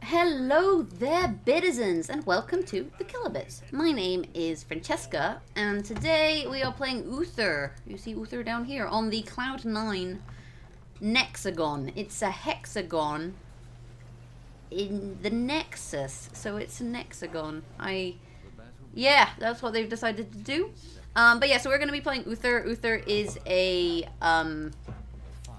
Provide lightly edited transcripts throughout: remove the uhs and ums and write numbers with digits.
Hello there, Bitizens, and welcome to the Kilobits. My name is Francesca, and today we are playing Uther. You see Uther down here on the Cloud9 Nexagon. It's a hexagon in the Nexus, so it's a Nexagon. Yeah, that's what they've decided to do. But yeah, so we're going to be playing Uther. Uther is a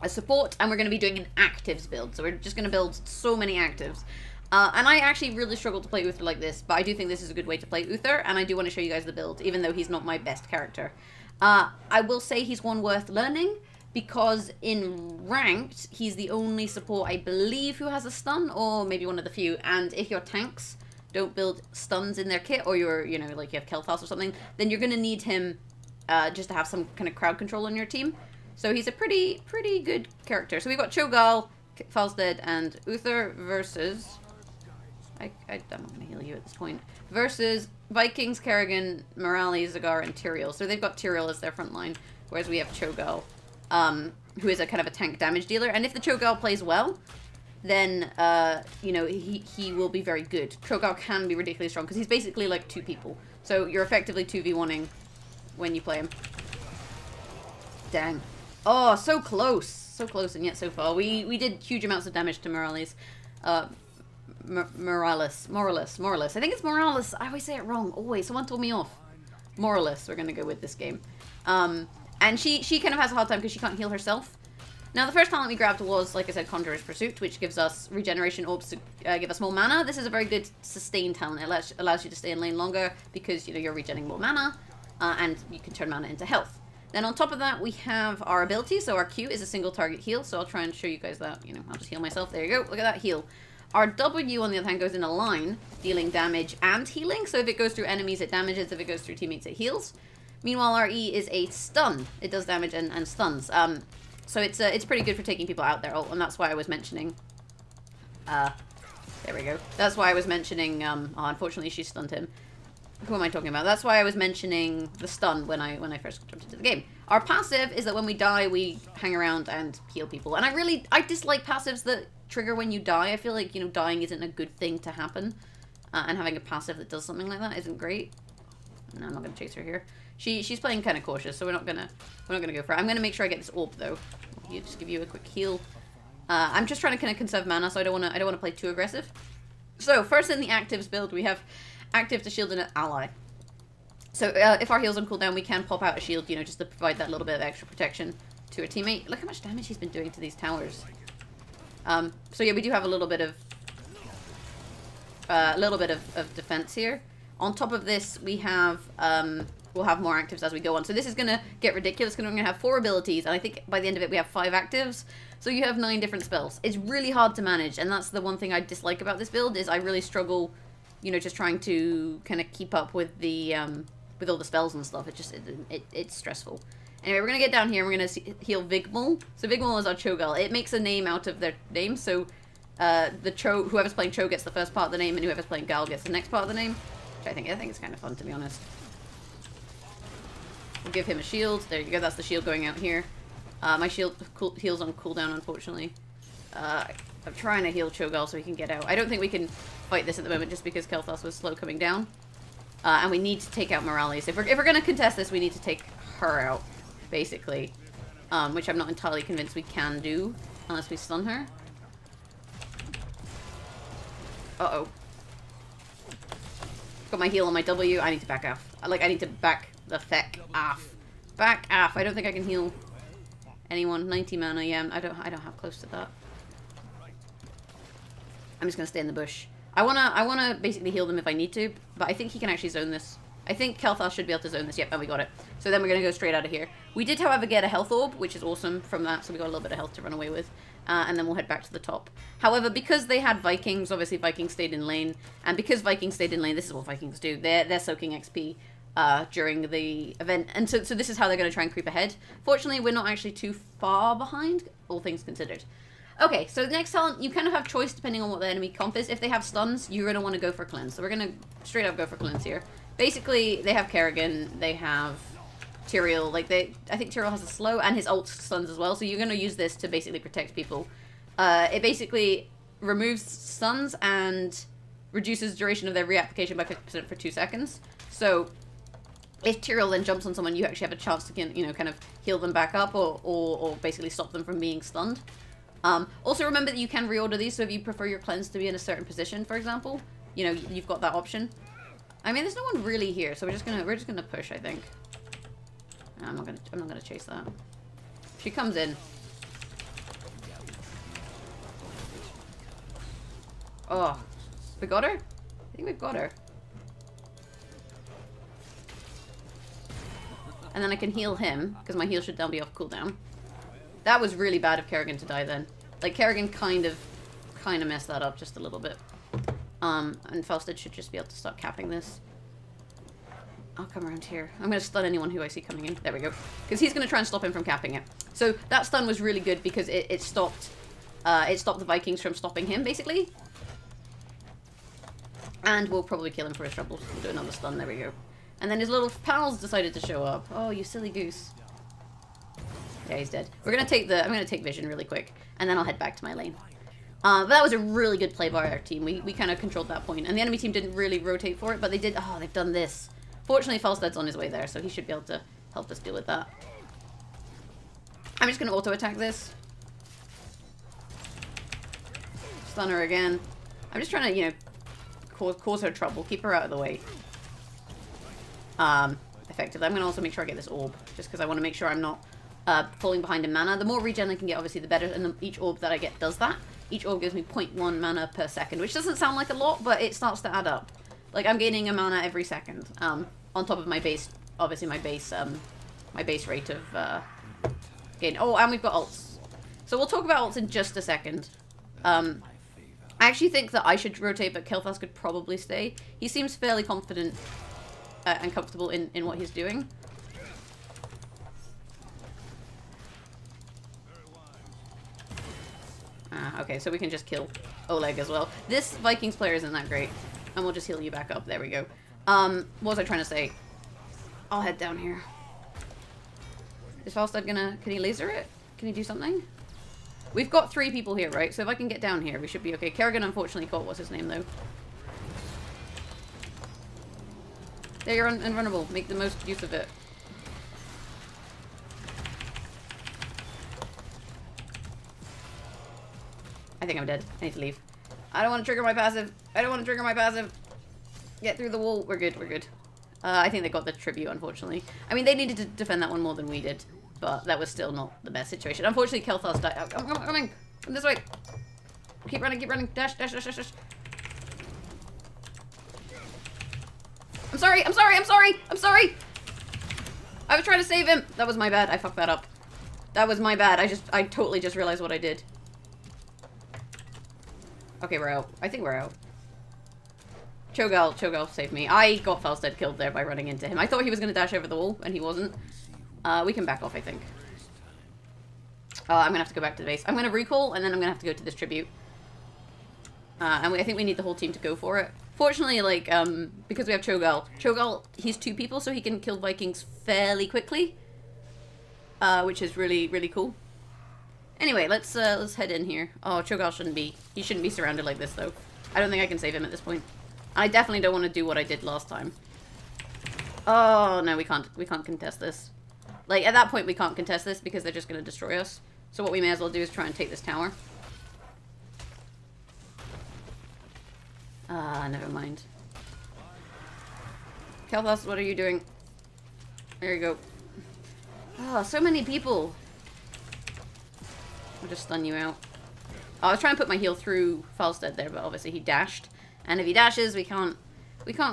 support, and we're going to be doing an actives build. So we're just going to build so many actives. And I actually really struggle to play Uther like this, but I do think this is a good way to play Uther, and I do want to show you guys the build, even though he's not my best character. I will say he's one worth learning, because in Ranked, he's the only support, I believe, who has a stun, or maybe one of the few, and if your tanks don't build stuns in their kit, or you're, you know, like you have Kel'Thas or something, then you're going to need him just to have some kind of crowd control on your team. So he's a pretty good character. So we've got Cho'Gall, Falstad, and Uther versus... I'm not going to heal you at this point. Versus Vikings, Kerrigan, Morales, Zagar, and Tyrael. So they've got Tyrael as their front line, whereas we have Cho'Gall, who is a kind of a tank damage dealer. And if the Cho'Gall plays well, then, you know, he will be very good. Cho'Gall can be ridiculously strong, because he's basically like two people. So you're effectively 2v1ing when you play him. Dang. Oh, so close. So close and yet so far. We did huge amounts of damage to Morales. Morales. I think it's Morales. I always say it wrong. Always. Someone told me off. Morales. We're going to go with this game. And she kind of has a hard time because she can't heal herself. Now, the first talent we grabbed was, like I said, Conjurer's Pursuit, which gives us regeneration orbs to give us more mana. This is a very good sustained talent. It allows you to stay in lane longer because, you know, you're regenerating more mana, and you can turn mana into health. Then on top of that, we have our ability. So our Q is a single target heal. So I'll try and show you guys that. You know, I'll just heal myself. There you go. Look at that heal. Our W, on the other hand, goes in a line, dealing damage and healing. So if it goes through enemies, it damages. If it goes through teammates, it heals. Meanwhile, our E is a stun. It does damage and stuns. So it's pretty good for taking people out there. Oh, and that's why I was mentioning... there we go. That's why I was mentioning... oh, unfortunately, she stunned him. Who am I talking about? That's why I was mentioning the stun when I first jumped into the game. Our passive is that when we die, we hang around and heal people. And I dislike passives that trigger when you die. I feel like, you know, dying isn't a good thing to happen. And having a passive that does something like that isn't great. No, I'm not gonna chase her here. She's playing kind of cautious, so we're not gonna go for it. I'm gonna make sure I get this orb though. I'll just give you a quick heal. I'm just trying to kind of conserve mana, so I don't wanna play too aggressive. So first in the actives build, we have active to shield an ally. So if our heal's on cooldown, we can pop out a shield, you know, just to provide that little bit of extra protection to a teammate. Look how much damage he's been doing to these towers. So yeah, we do have a little bit of defense here. On top of this, we have we'll have more actives as we go on. So this is gonna get ridiculous because we're gonna have 4 abilities, and I think by the end of it we have 5 actives. So you have 9 different spells. It's really hard to manage, and that's the one thing I dislike about this build is I really struggle, you know, just trying to kind of keep up with the with all the spells and stuff. It's stressful. Anyway, we're gonna get down here and we're gonna heal Vigmul. So Vigmul is our Cho'Gall. It makes a name out of their name. So whoever's playing Cho gets the first part of the name, and whoever's playing Gal gets the next part of the name. Which I think it's kind of fun, to be honest. We'll give him a shield. There you go. That's the shield going out here. My shield heals on cooldown, unfortunately. I'm trying to heal Cho'Gall so he can get out. I don't think we can fight this at the moment just because Kel'Thas was slow coming down. And we need to take out Morales. If we're going to contest this, we need to take her out, basically. Which I'm not entirely convinced we can do unless we stun her. Uh-oh. Got my heal on my W. I need to back off. I need to back the feck off. Back off. I don't think I can heal anyone. 90 mana, yeah. I don't have close to that. I'm just gonna stay in the bush. I wanna basically heal them if I need to, but I think he can actually zone this. I think Kel'Thas should be able to zone this. Yep, and we got it. So then we're gonna go straight out of here. We did, however, get a health orb, which is awesome from that, so we got a little bit of health to run away with. And then we'll head back to the top. However, because they had Vikings, obviously Vikings stayed in lane, and because Vikings stayed in lane, this is what Vikings do. They're soaking XP during the event, and so this is how they're going to try and creep ahead. Fortunately, we're not actually too far behind, all things considered. Okay, so the next talent, you kind of have choice depending on what the enemy comp is. If they have stuns, you're going to want to go for cleanse. So we're going to straight up go for cleanse here. Basically, they have Kerrigan, they have Tyrael. I think Tyrael has a slow, and his ult stuns as well. So you're going to use this to basically protect people. It basically removes stuns and reduces duration of their reapplication by 50% for 2 seconds. So if Tyrell then jumps on someone, you actually have a chance to, you know, kind of heal them back up or basically stop them from being stunned. Also remember that you can reorder these, so if you prefer your cleanse to be in a certain position, for example, you know, you've got that option. I mean, there's no one really here, so we're just gonna push, I think. I'm not gonna chase that. She comes in. Oh, we got her? I think we've got her. And then I can heal him, because my heal should now be off cooldown. That was really bad of Kerrigan to die then. Like, Kerrigan kind of messed that up just a little bit. And Falstad should just be able to start capping this. I'll come around here. I'm going to stun anyone who I see coming in. There we go. Because he's going to try and stop him from capping it. So that stun was really good because it stopped the Vikings from stopping him, basically. And we'll probably kill him for his troubles. We'll do another stun. There we go. And then his little pals decided to show up. Oh, you silly goose. Yeah, he's dead. I'm going to take vision really quick. And then I'll head back to my lane. But that was a really good play by our team. We kind of controlled that point. And the enemy team didn't really rotate for it, but they did. Oh, they've done this. Fortunately, Falstad's on his way there, so he should be able to help us deal with that. I'm just going to auto-attack this. Stun her again. I'm just trying to, you know, cause her trouble. Keep her out of the way. Effectively. I'm going to also make sure I get this orb, just because I want to make sure I'm not falling behind in mana. The more regen I can get, obviously, the better, and each orb that I get does that. Each orb gives me 0.1 mana per second, which doesn't sound like a lot, but it starts to add up. Like, I'm gaining a mana every second, on top of my base, obviously my base rate of, gain. Oh, and we've got ults. So we'll talk about ults in just a second. I actually think that I should rotate, but Kel'Thas could probably stay. He seems fairly confident and comfortable in what he's doing. Okay, so we can just kill Oleg as well. This Vikings player isn't that great. And we'll just heal you back up. There we go. What was I trying to say? I'll head down here. Is Falstad gonna... Can he laser it? Can he do something? We've got 3 people here, right? So if I can get down here, we should be okay. Kerrigan unfortunately caught what's his name, though. There, you're invulnerable. Make the most use of it. I think I'm dead. I need to leave. I don't want to trigger my passive. I don't want to trigger my passive. Get through the wall. We're good. We're good. I think they got the tribute, unfortunately. I mean, they needed to defend that one more than we did. But that was still not the best situation. Unfortunately, Kel'Thas died. I'm coming. Come this way. Keep running. Keep running. Dash, dash, dash, dash, dash. I'm sorry. I'm sorry. I'm sorry. I'm sorry. I was trying to save him. That was my bad. I fucked that up. That was my bad. I totally just realized what I did. Okay, we're out. I think we're out. Cho'Gall saved me. I got Falstad killed there by running into him. I thought he was going to dash over the wall, and he wasn't. We can back off, I think. I'm going to have to go back to the base. I'm going to recall, and then I'm going to have to go to this tribute. And I think we need the whole team to go for it. Fortunately, like, because we have Cho'Gall, he's 2 people, so he can kill Vikings fairly quickly. Which is really, really cool. Anyway, let's head in here. Oh, Cho'Gall shouldn't be surrounded like this, though. I don't think I can save him at this point. I definitely don't want to do what I did last time. Oh, no, we can't contest this. Like, at that point, we can't contest this because they're just going to destroy us. So what we may as well do is try and take this tower. Never mind. Kel'Thas, what are you doing? There you go. Oh, so many people. I'll just stun you out. I was trying to put my heal through Falstad there, but obviously he dashed. And if he dashes, we can't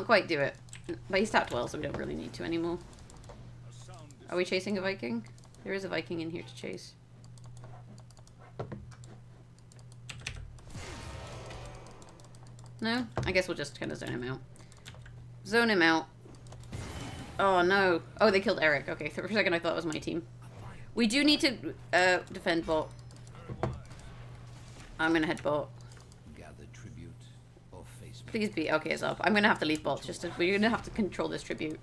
quite do it. But he's tapped well, so we don't really need to anymore. Are we chasing a Viking? There is a Viking in here to chase. No? I guess we'll just kind of zone him out. Zone him out. Oh, no. Oh, they killed Eric. Okay, for a second I thought it was my team. We do need to defend bot. I'm gonna head bot. Please be okay. It's up. I'm gonna have to leave bot. We're gonna have to control this tribute.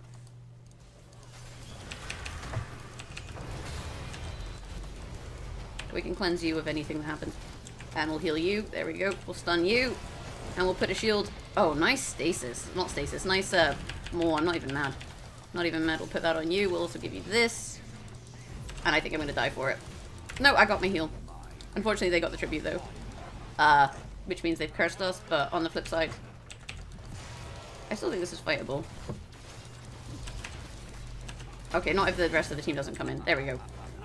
We can cleanse you of anything that happens. And we'll heal you. There we go. We'll stun you. And we'll put a shield. Oh, nice stasis. Not stasis. Nice, more. I'm not even mad. Not even mad. We'll put that on you. We'll also give you this. And I think I'm going to die for it. No, I got my heal. Unfortunately, they got the tribute, though. Which means they've cursed us. But on the flip side, I still think this is fightable. Okay, not if the rest of the team doesn't come in. There we go.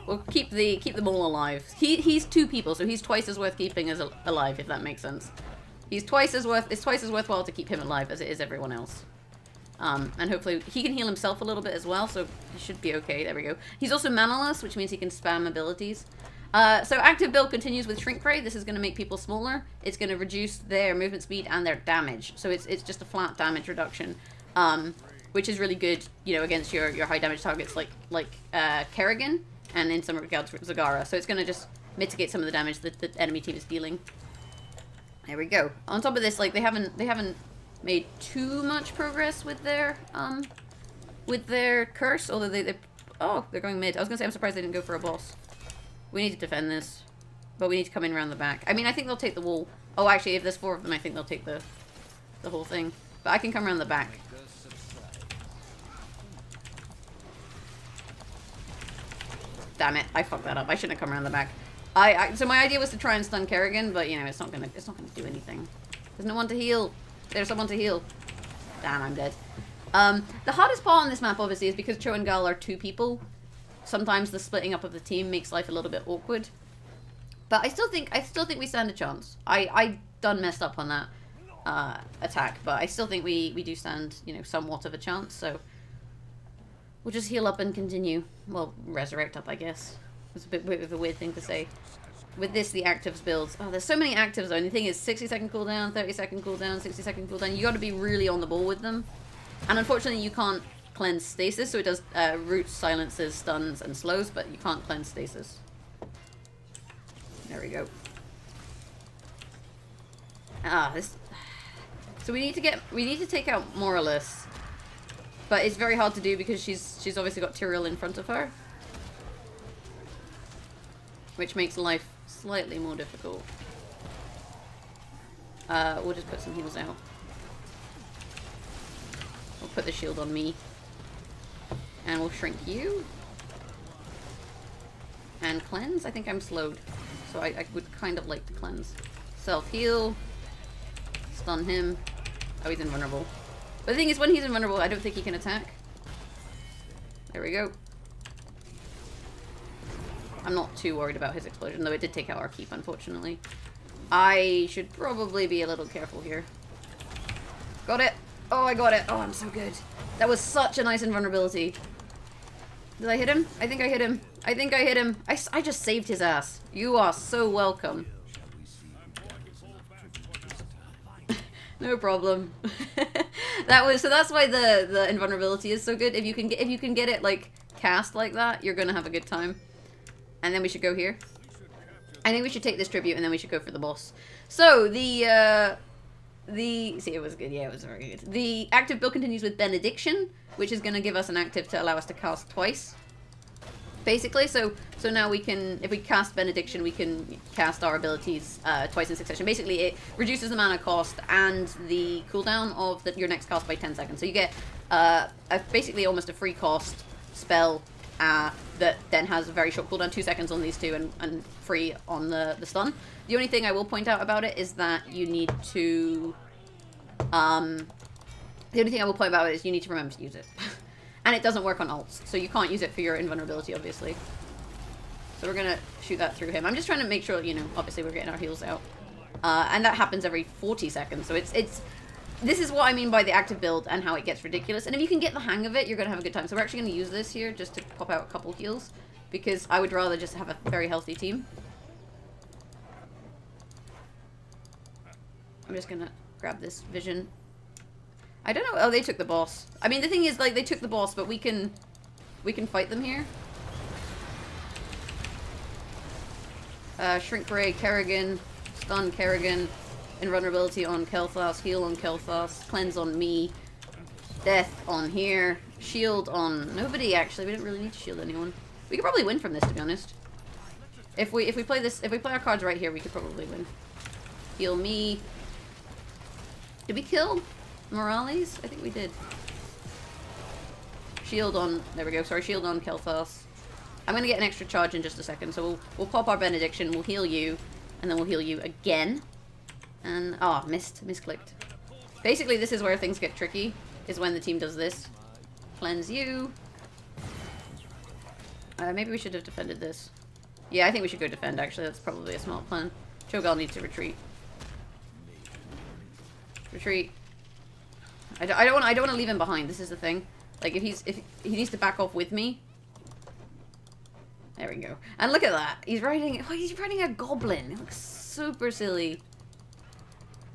We'll keep them all alive. He's 2 people, so he's twice as worth keeping as alive, if that makes sense. It's twice as worthwhile to keep him alive as it is everyone else. And hopefully he can heal himself a little bit as well, so he should be okay. There we go. He's also manaless, which means he can spam abilities. So active build continues with Shrink Ray. This is going to make people smaller. It's going to reduce their movement speed and their damage. So it's just a flat damage reduction, which is really good, you know, against your high damage targets like Kerrigan. And in some regards, Zagara. So it's going to just mitigate some of the damage that the enemy team is dealing. There we go. On top of this, like, they haven't made too much progress with their curse. Although they're going mid. I was going to say I'm surprised they didn't go for a boss. We need to defend this, but we need to come in around the back. I mean, I think they'll take the wall. Oh, actually, if there's 4 of them, I think they'll take the whole thing. But I can come around the back. Damn it, I fucked that up. I shouldn't have come around the back. So my idea was to try and stun Kerrigan, but you know, it's not gonna do anything. There's no one to heal. There's someone to heal. Damn, I'm dead. The hardest part on this map, obviously, is because Cho and Gal are 2 people. Sometimes the splitting up of the team makes life a little bit awkward. But I still think we stand a chance. I done messed up on that attack, but I still think we do stand, you know, somewhat of a chance. So we'll just heal up and continue. Well, resurrect up, I guess. It's a bit of a weird thing to say. With this, the actives builds. Oh, there's so many actives though. And the thing is, 60-second cooldown, 30-second cooldown, 60-second cooldown. You got to be really on the ball with them. And unfortunately, you can't cleanse stasis. So it does roots, silences, stuns, and slows, but you can't cleanse stasis. There we go. So we need to take out Moralist. But it's very hard to do because she's obviously got Tyrael in front of her. Which makes life slightly more difficult. We'll just put some heals out. We'll put the shield on me. And we'll shrink you. And cleanse? I think I'm slowed. So I would kind of like to cleanse. Self-heal. Stun him. Oh, he's invulnerable. But the thing is, when he's invulnerable, I don't think he can attack. There we go. I'm not too worried about his explosion, though it did take out our keep, unfortunately. I should probably be a little careful here. Got it! Oh, I got it! Oh, I'm so good. That was such a nice invulnerability. Did I hit him? I think I hit him. I think I hit him. I just saved his ass. You are so welcome. No problem. That's why the invulnerability is so good. If you can get it like cast like that, you're gonna have a good time. And then we should go here. I think we should take this tribute and then we should go for the boss. So see, it was good. Yeah, it was very good. The active build continues with Benediction, which is gonna give us an active to allow us to cast twice. Basically, so now we can, if we cast Benediction, we can cast our abilities twice in succession. Basically, it reduces the mana cost and the cooldown of your next cast by 10 seconds. So you get basically almost a free cost spell that then has a very short cooldown, 2 seconds on these two, and free on the stun. The only thing I will point out about it is that you need to, the only thing I will point out about it is you need to remember to use it. And it doesn't work on ults, so you can't use it for your invulnerability, obviously. So we're gonna shoot that through him. I'm just trying to make sure, you know, obviously we're getting our heals out. And that happens every 40 seconds, so this is what I mean by the active build and how it gets ridiculous. And if you can get the hang of it, you're gonna have a good time. So we're actually gonna use this here just to pop out a couple heals, because I would rather just have a very healthy team. I'm just gonna grab this vision. I don't know. Oh, they took the boss. I mean, the thing is, like, they took the boss, but we can fight them here. Shrink Ray, Kerrigan, stun Kerrigan, invulnerability on Kel'Thas, heal on Kel'Thas, cleanse on me, death on here, shield on nobody. Actually, we don't really need to shield anyone. We could probably win from this, to be honest. If we play this, if we play our cards right here, we could probably win. Heal me. Did we kill Morales? I think we did. Shield on, there we go, sorry, shield on Kel'Thas. I'm gonna get an extra charge in just a second, so we'll pop our Benediction, we'll heal you, and then we'll heal you again. And, misclicked. Basically, this is where things get tricky, is when the team does this. Cleanse you. Maybe we should have defended this. Yeah, I think we should go defend, actually, that's probably a smart plan. Cho'Gall needs to retreat. Retreat. I don't want to leave him behind, this is the thing. Like, if he needs to back off with me. There we go. And look at that. He's riding a goblin. It looks super silly.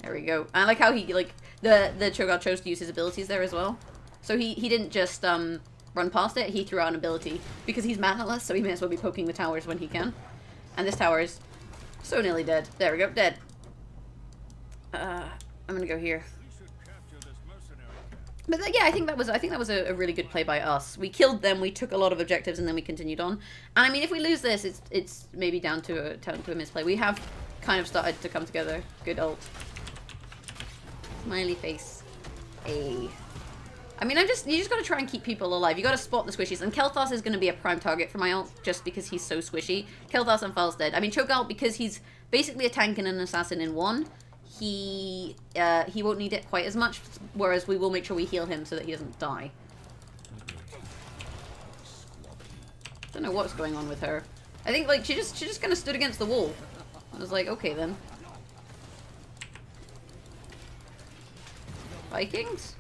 There we go. I like how he, like, the Cho'Gall chose to use his abilities there as well. So he didn't just, run past it. He threw out an ability. Because he's manaless, so he may as well be poking the towers when he can. And this tower is so nearly dead. There we go. Dead. I'm gonna go here. But yeah, I think that was a really good play by us. We killed them, we took a lot of objectives, and then we continued on. And I mean, if we lose this, it's maybe down to a misplay. We have kind of started to come together. Good ult. Smiley face. I mean, you just gotta try and keep people alive. You gotta spot the squishies, and Kel'Thas is gonna be a prime target for my ult, just because he's so squishy. Kel'Thas and Fal's dead. I mean, Cho'Gall, because he's basically a tank and an assassin in one, he won't need it quite as much, whereas we will make sure we heal him so that he doesn't die. Don't know what's going on with her. I think, like, she just kind of stood against the wall. I was like, okay then. Vikings?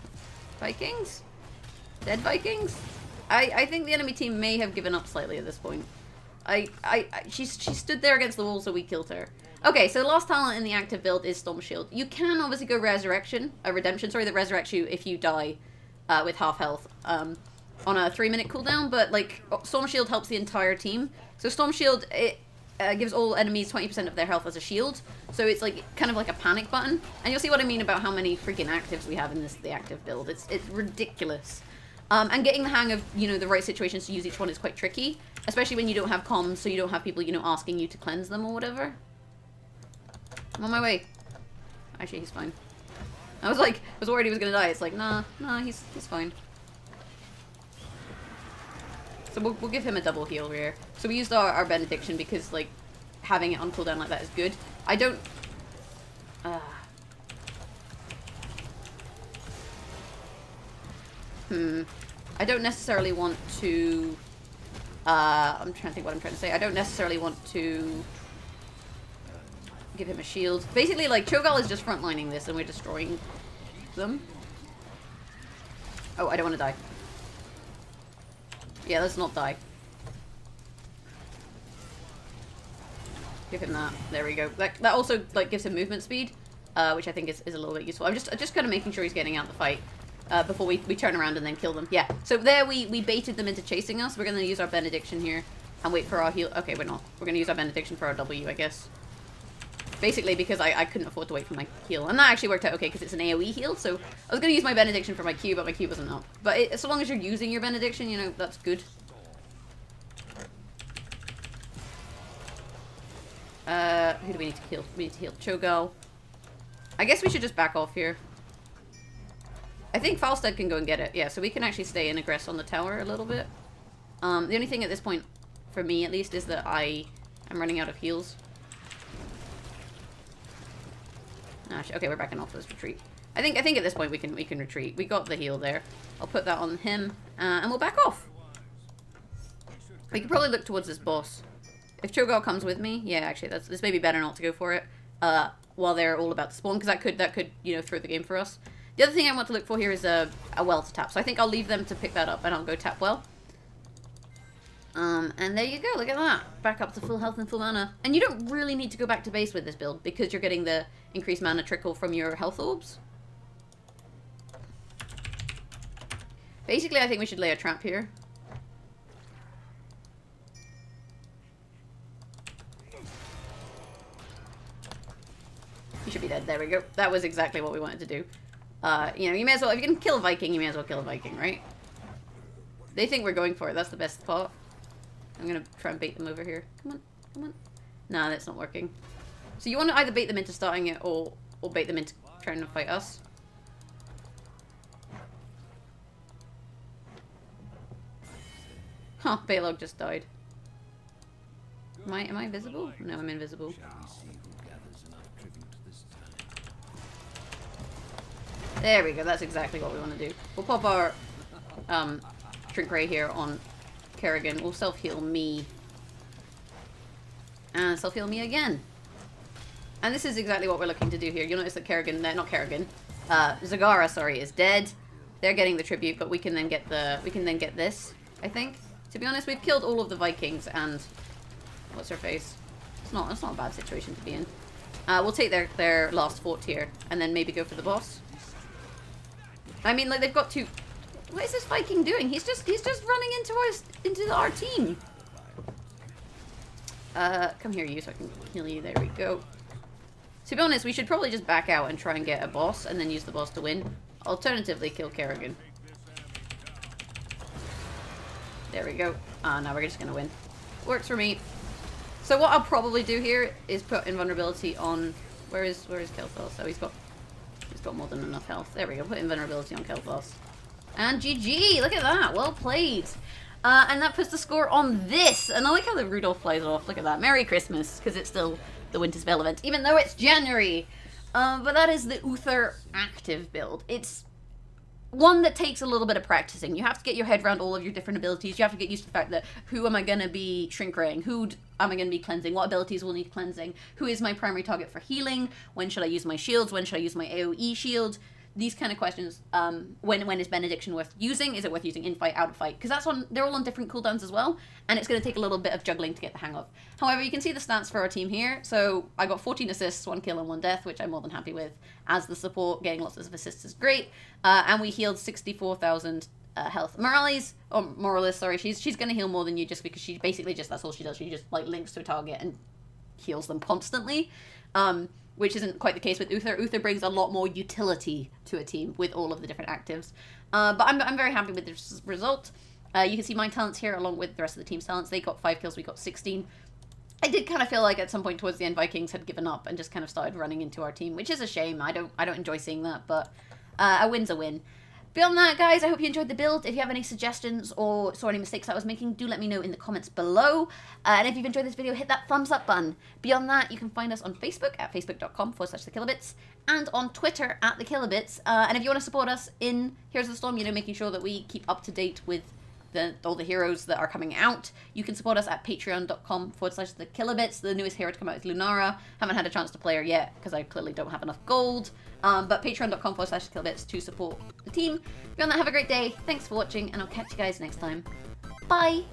Vikings? Dead Vikings? I think the enemy team may have given up slightly at this point. She stood there against the wall, so we killed her. Okay, so the last talent in the active build is Storm Shield. You can obviously go Redemption, that resurrects you if you die with half health on a 3-minute cooldown, but like Storm Shield helps the entire team. So Storm Shield, it gives all enemies 20% of their health as a shield, so it's like kind of like a panic button. And you'll see what I mean about how many freaking actives we have in the active build. It's ridiculous. And getting the hang of, the right situations to use each one is quite tricky, especially when you don't have comms, so you don't have people, asking you to cleanse them or whatever. I'm on my way. Actually, he's fine. I was worried he was gonna die. It's like, nah, he's fine. So we'll give him a double heal here. So we used our Benediction because, like, having it on cooldown like that is good. I don't... I don't necessarily want to... I'm trying to think what I'm trying to say. I don't necessarily want to... give him a shield. Basically, like, Cho'Gall is just frontlining this and we're destroying them. Oh, I don't want to die. Yeah, let's not die. Give him that. There we go. That also, like, gives him movement speed, which I think is a little bit useful. I'm just kind of making sure he's getting out the fight before we turn around and then kill them. Yeah, so there we baited them into chasing us. We're going to use our Benediction here and wait for our heal. Okay, we're not. We're going to use our Benediction for our W, I guess. Basically, because I couldn't afford to wait for my heal. And that actually worked out okay, because it's an AoE heal, so I was going to use my Benediction for my Q, but my Q wasn't up. But so long as you're using your Benediction, that's good. Who do we need to heal? We need to heal Cho'Gall. I guess we should just back off here. I think Falstad can go and get it. Yeah, so we can actually stay and aggress on the tower a little bit. The only thing at this point, for me at least, is that I am running out of heals. Okay, we're backing off. Let's retreat. I think at this point we can retreat. We got the heal there. I'll put that on him, and we'll back off. We could probably look towards this boss. If Cho'Gall comes with me, yeah, actually, this may be better not to go for it while they're all about to spawn, because that could throw the game for us. The other thing I want to look for here is a well to tap. So I think I'll leave them to pick that up, and I'll go tap well. And there you go, look at that. Back up to full health and full mana. And you don't really need to go back to base with this build, because you're getting the increased mana trickle from your health orbs. Basically, I think we should lay a trap here. You should be dead. There we go. That was exactly what we wanted to do. You may as well, if you can kill a Viking, you may as well kill a Viking, right? They think we're going for it. That's the best part. I'm gonna try and bait them over here. Come on, come on. Nah, that's not working. So you want to either bait them into starting it or bait them into trying to fight us. Huh, Baylog just died. Am I invisible? No, I'm invisible. There we go, that's exactly what we want to do. We'll pop our Shrink Ray here on Kerrigan. We'll self-heal me. And self-heal me again. And this is exactly what we're looking to do here. You'll notice that Kerrigan, not Kerrigan, Zagara, sorry, is dead. They're getting the tribute, but we can then get this, I think. To be honest, we've killed all of the Vikings and what's her face? It's not a bad situation to be in. We'll take their last fort here and then maybe go for the boss. I mean, like, they've got two. What is this Viking doing? He's just running into our team. Come here, you, so I can heal you. There we go. To be honest, we should probably just back out and try and get a boss and then use the boss to win. Alternatively, kill Kerrigan. There we go. Now we're just gonna win. Works for me. So what I'll probably do here is put invulnerability on. Where is Kelthos? Oh, he's got more than enough health. There we go. Put invulnerability on Kelthos. And GG! Look at that. Well played. And that puts the score on this. And I like how the Rudolph flies off. Look at that. Merry Christmas, because it's still the Winter Spell event, even though it's January. But that is the Uther active build. It's one that takes a little bit of practicing. You have to get your head around all of your different abilities. You have to get used to the fact that who am I going to be shrink-raying? Who am I going to be cleansing? What abilities will need cleansing? Who is my primary target for healing? When should I use my shields? When should I use my AoE shield? These kind of questions. When is Benediction worth using? Is it worth using in fight, out of fight? Because they're all on different cooldowns as well, and it's going to take a little bit of juggling to get the hang of. However, you can see the stats for our team here. So I got 14 assists, 1 kill and 1 death, which I'm more than happy with. As the support, getting lots of assists is great. And we healed 64,000 health. Morales, sorry, she's going to heal more than you just because that's all she does. She just like links to a target and heals them constantly. Which isn't quite the case with Uther. Uther brings a lot more utility to a team with all of the different actives. But I'm very happy with this result. You can see my talents here along with the rest of the team's talents. They got 5 kills, we got 16. I did kind of feel like at some point towards the end Vikings had given up and just kind of started running into our team, which is a shame. I don't enjoy seeing that, but a win's a win. Beyond that, guys, I hope you enjoyed the build. If you have any suggestions or saw any mistakes I was making, do let me know in the comments below. And if you've enjoyed this video, hit that thumbs up button. Beyond that, you can find us on Facebook at facebook.com/thekilobits and on Twitter at thekilobits. And if you want to support us in Heroes of the Storm, making sure that we keep up to date with all the heroes that are coming out, you can support us at patreon.com/thekilobits. The newest hero to come out is Lunara. Haven't had a chance to play her yet because I clearly don't have enough gold. But patreon.com/thekilobits to support the team. Beyond that, have a great day. Thanks for watching, and I'll catch you guys next time. Bye!